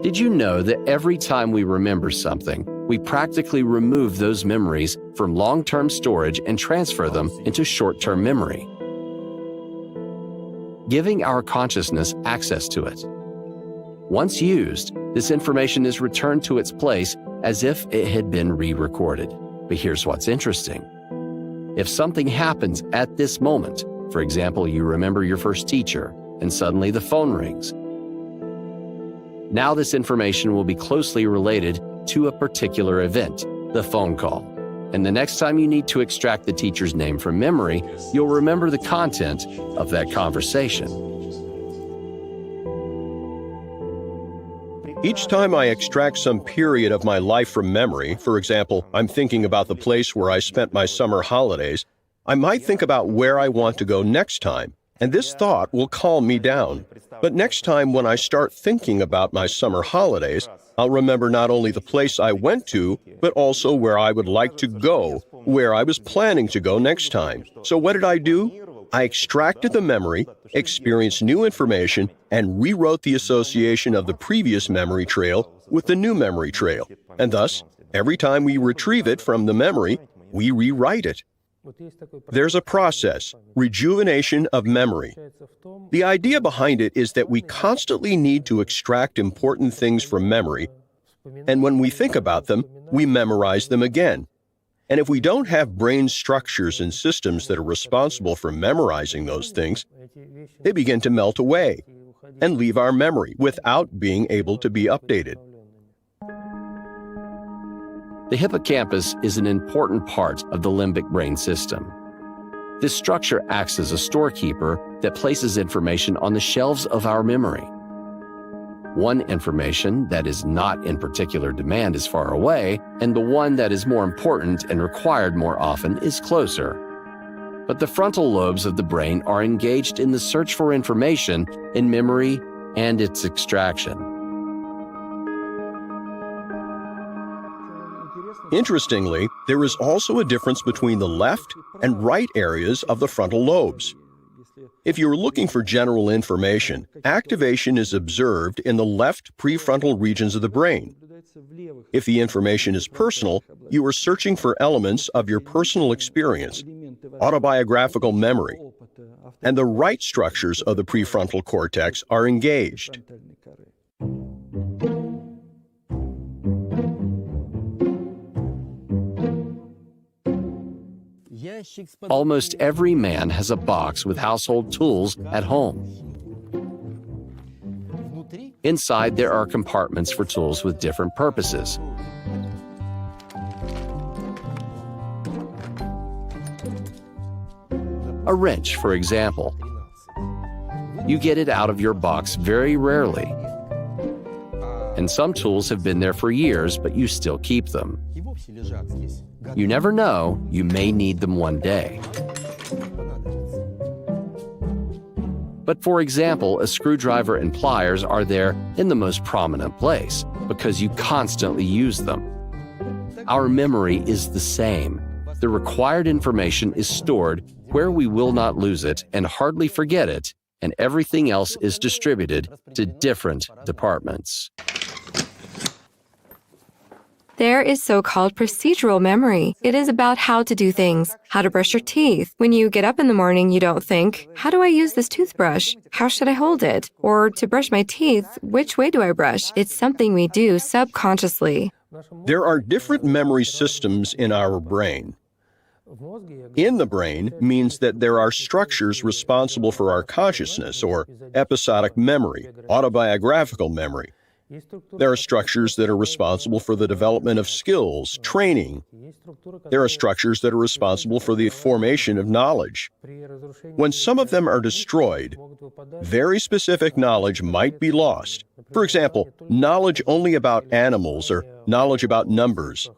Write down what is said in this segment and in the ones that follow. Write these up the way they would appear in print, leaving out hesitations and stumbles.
Did you know that every time we remember something, we practically remove those memories from long-term storage and transfer them into short-term memory, giving our consciousness access to it? Once used, this information is returned to its place as if it had been re-recorded. But here's what's interesting. If something happens at this moment, for example, you remember your first teacher, and suddenly the phone rings, now this information will be closely related to a particular event, the phone call. And the next time you need to extract the teacher's name from memory, you'll remember the content of that conversation. Each time I extract some period of my life from memory, for example, I'm thinking about the place where I spent my summer holidays, I might think about where I want to go next time, and this thought will calm me down. But next time when I start thinking about my summer holidays, I'll remember not only the place I went to, but also where I would like to go, where I was planning to go next time. So what did I do? I extracted the memory, experienced new information, and rewrote the association of the previous memory trail with the new memory trail. And thus, every time we retrieve it from the memory, we rewrite it. There's a process, rejuvenation of memory. The idea behind it is that we constantly need to extract important things from memory, and when we think about them, we memorize them again. And if we don't have brain structures and systems that are responsible for memorizing those things, they begin to melt away and leave our memory without being able to be updated. The hippocampus is an important part of the limbic brain system. This structure acts as a storekeeper that places information on the shelves of our memory. One information that is not in particular demand is far away, and the one that is more important and required more often is closer. But the frontal lobes of the brain are engaged in the search for information in memory and its extraction. Interestingly, there is also a difference between the left and right areas of the frontal lobes. If you're looking for general information, activation is observed in the left prefrontal regions of the brain. If the information is personal, you are searching for elements of your personal experience, autobiographical memory, and the right structures of the prefrontal cortex are engaged. Almost every man has a box with household tools at home. Inside, there are compartments for tools with different purposes. A wrench, for example. You get it out of your box very rarely. And some tools have been there for years, but you still keep them. You never know, you may need them one day. But for example, a screwdriver and pliers are there in the most prominent place because you constantly use them. Our memory is the same. The required information is stored where we will not lose it and hardly forget it, and everything else is distributed to different departments. There is so-called procedural memory. It is about how to do things, how to brush your teeth. When you get up in the morning, you don't think, how do I use this toothbrush? How should I hold it? Or to brush my teeth, which way do I brush? It's something we do subconsciously. There are different memory systems in our brain. In the brain means that there are structures responsible for our consciousness or episodic memory, autobiographical memory. There are structures that are responsible for the development of skills, training. There are structures that are responsible for the formation of knowledge. When some of them are destroyed, very specific knowledge might be lost. For example, knowledge only about animals or knowledge about numbers.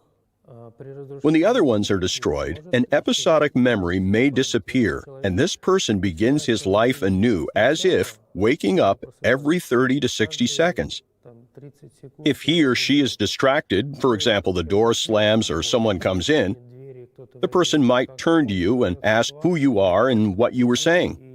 When the other ones are destroyed, an episodic memory may disappear, and this person begins his life anew as if waking up every 30 to 60 seconds. If he or she is distracted, for example, the door slams or someone comes in, the person might turn to you and ask who you are and what you were saying.